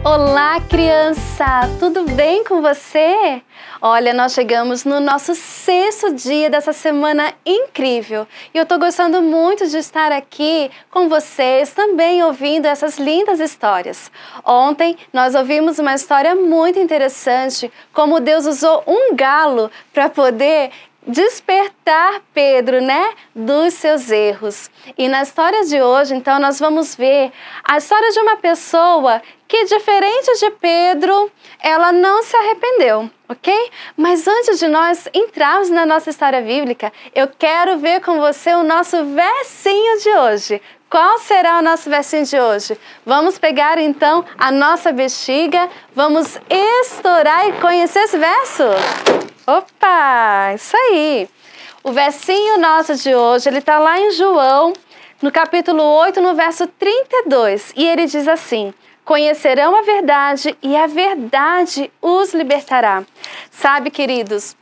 Olá, criança! Tudo bem com você? Olha, nós chegamos no nosso 6º dia dessa semana incrível e eu tô gostando muito de estar aqui com vocês também ouvindo essas lindas histórias. Ontem nós ouvimos uma história muito interessante, como Deus usou um galo para poder despertar Pedro, dos seus erros. E na história de hoje, então, nós vamos ver a história de uma pessoa que, diferente de Pedro, ela não se arrependeu, ok? Mas antes de nós entrarmos na nossa história bíblica, eu quero ver com você o nosso versinho de hoje. Qual será o nosso versinho de hoje? Vamos pegar então a nossa bexiga, vamos estourar e conhecer esse verso? Opa, isso aí! O versinho nosso de hoje, ele está lá em João, no capítulo 8, no verso 32, e ele diz assim: conhecerão a verdade e a verdade os libertará. Sabe, queridos,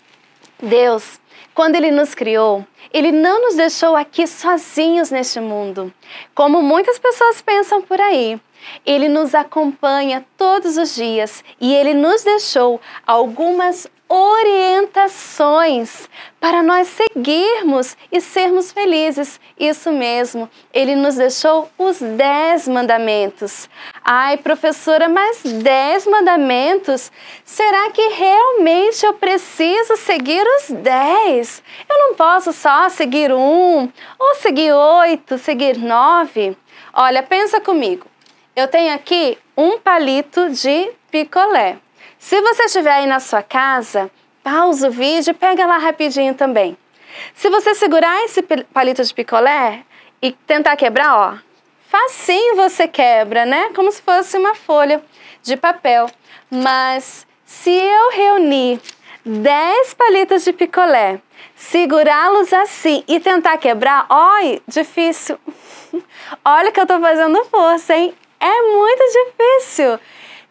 Deus, quando Ele nos criou, Ele não nos deixou aqui sozinhos neste mundo, como muitas pessoas pensam por aí. Ele nos acompanha todos os dias e Ele nos deixou algumas orientações para nós seguirmos e sermos felizes. Isso mesmo, Ele nos deixou os 10 mandamentos. Ai, professora, mas 10 mandamentos? Será que realmente eu preciso seguir os 10? Eu não posso só seguir 1, ou seguir 8, seguir 9? Olha, pensa comigo. Eu tenho aqui um palito de picolé. Se você estiver aí na sua casa, pausa o vídeo e pega lá rapidinho também. Se você segurar esse palito de picolé e tentar quebrar, ó, facinho você quebra, Como se fosse uma folha de papel. Mas se eu reunir 10 palitos de picolé, segurá-los assim e tentar quebrar, olha, difícil. Olha que eu tô fazendo força, hein? É muito difícil.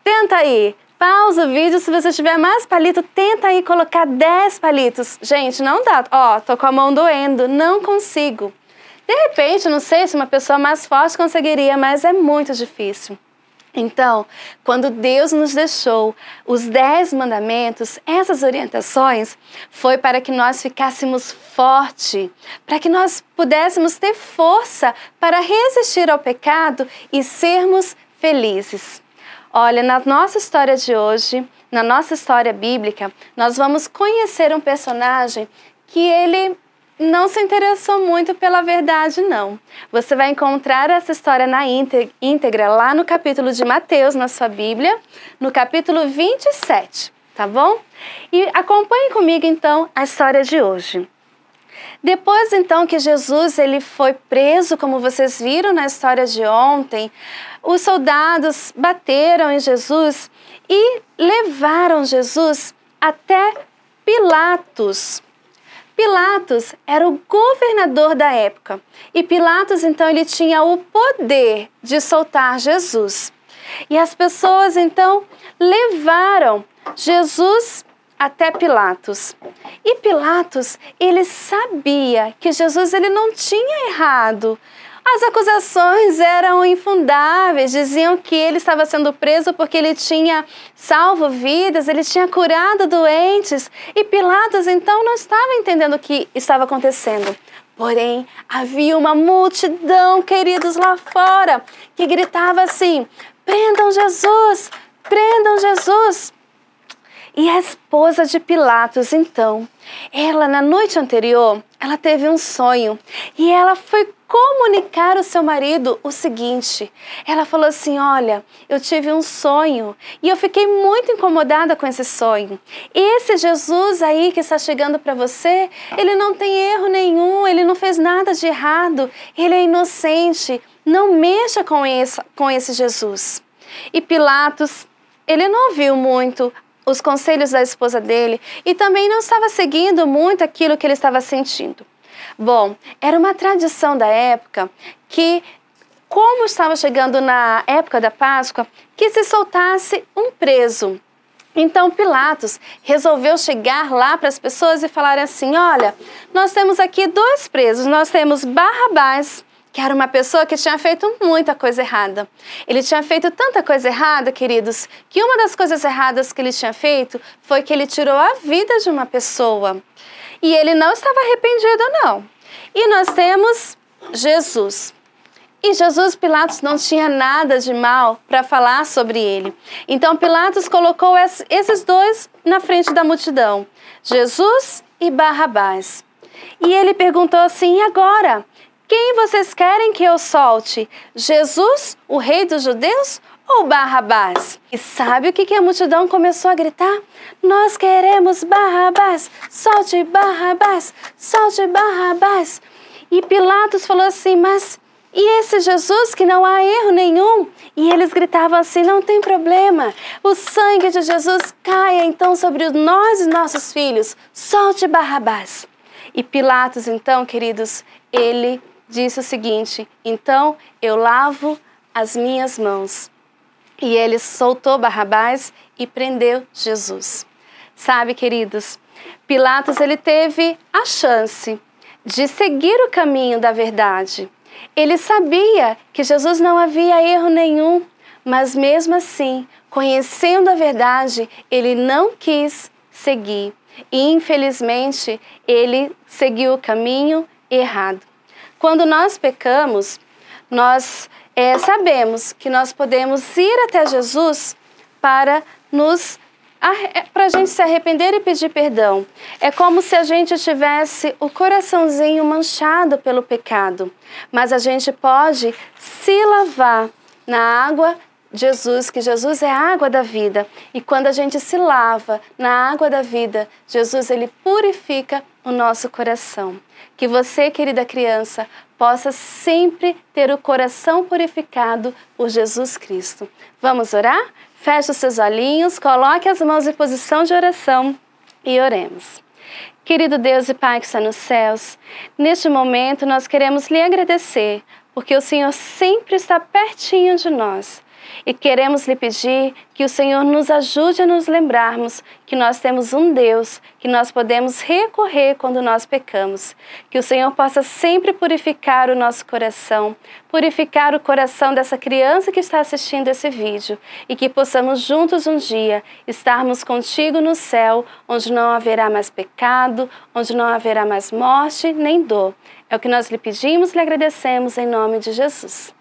Tenta aí. Pausa o vídeo, se você tiver mais palito, tenta aí colocar 10 palitos. Gente, não dá. Ó, tô com a mão doendo, não consigo. De repente, não sei se uma pessoa mais forte conseguiria, mas é muito difícil. Então, quando Deus nos deixou os 10 mandamentos, essas orientações, foi para que nós ficássemos fortes, para que nós pudéssemos ter força para resistir ao pecado e sermos felizes. Olha, na nossa história de hoje, na nossa história bíblica, nós vamos conhecer um personagem que ele não se interessou muito pela verdade, não. Você vai encontrar essa história na íntegra lá no capítulo de Mateus, na sua Bíblia, no capítulo 27, tá bom? E acompanhe comigo, então, a história de hoje. Depois, então, que Jesus ele foi preso, como vocês viram na história de ontem, os soldados bateram em Jesus e levaram Jesus até Pilatos. Pilatos era o governador da época e Pilatos, então, ele tinha o poder de soltar Jesus. E as pessoas, então, levaram Jesus até Pilatos. E Pilatos, ele sabia que Jesus ele não tinha errado. As acusações eram infundáveis, diziam que ele estava sendo preso porque ele tinha salvo vidas, ele tinha curado doentes. E Pilatos, então, não estava entendendo o que estava acontecendo. Porém, havia uma multidão, queridos, lá fora, que gritava assim: prendam Jesus! Prendam Jesus! E a esposa de Pilatos, então, ela na noite anterior, ela teve um sonho e ela foi comunicar ao seu marido o seguinte. Ela falou assim: olha, eu tive um sonho e eu fiquei muito incomodada com esse sonho. Esse Jesus aí que está chegando para você, ele não tem erro nenhum, ele não fez nada de errado, ele é inocente, não mexa com esse Jesus. E Pilatos, ele não ouviu muito os conselhos da esposa dele e também não estava seguindo muito aquilo que ele estava sentindo. Bom, era uma tradição da época que, como estava chegando na época da Páscoa, que se soltasse um preso. Então Pilatos resolveu chegar lá para as pessoas e falar assim: olha, nós temos aqui 2 presos, nós temos Barrabás, que era uma pessoa que tinha feito muita coisa errada. Ele tinha feito tanta coisa errada, queridos, que uma das coisas erradas que ele tinha feito foi que ele tirou a vida de uma pessoa. E ele não estava arrependido, não. E nós temos Jesus. E Jesus, Pilatos não tinha nada de mal para falar sobre ele. Então Pilatos colocou esses dois na frente da multidão, Jesus e Barrabás. E ele perguntou assim: e agora? Quem vocês querem que eu solte? Jesus, o rei dos judeus, ou Barrabás? E sabe o que a multidão começou a gritar? Nós queremos Barrabás, solte Barrabás, solte Barrabás. E Pilatos falou assim: mas e esse Jesus que não há erro nenhum? E eles gritavam assim: não tem problema, o sangue de Jesus caia então sobre nós e nossos filhos, solte Barrabás. E Pilatos então, queridos, ele disse o seguinte: então eu lavo as minhas mãos. E ele soltou Barrabás e prendeu Jesus. Sabe, queridos, Pilatos ele teve a chance de seguir o caminho da verdade. Ele sabia que Jesus não havia erro nenhum, mas mesmo assim, conhecendo a verdade, ele não quis seguir. E infelizmente, ele seguiu o caminho errado. Quando nós pecamos, nós sabemos que nós podemos ir até Jesus para a gente se arrepender e pedir perdão. É como se a gente tivesse o coraçãozinho manchado pelo pecado, mas a gente pode se lavar na água de Jesus, que Jesus é a água da vida. E quando a gente se lava na água da vida, Jesus ele purifica o nosso coração. Que você, querida criança, possa sempre ter o coração purificado por Jesus Cristo. Vamos orar? Feche os seus olhinhos, coloque as mãos em posição de oração e oremos. Querido Deus e Pai que está nos céus, neste momento nós queremos lhe agradecer, porque o Senhor sempre está pertinho de nós. E queremos lhe pedir que o Senhor nos ajude a nos lembrarmos que nós temos um Deus que nós podemos recorrer quando nós pecamos. Que o Senhor possa sempre purificar o nosso coração, purificar o coração dessa criança que está assistindo esse vídeo e que possamos juntos um dia estarmos contigo no céu, onde não haverá mais pecado, onde não haverá mais morte nem dor. É o que nós lhe pedimos e lhe agradecemos em nome de Jesus.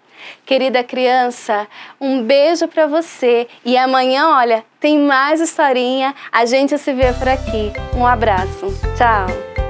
Querida criança, um beijo para você e amanhã, olha, tem mais historinha, a gente se vê por aqui. Um abraço, tchau!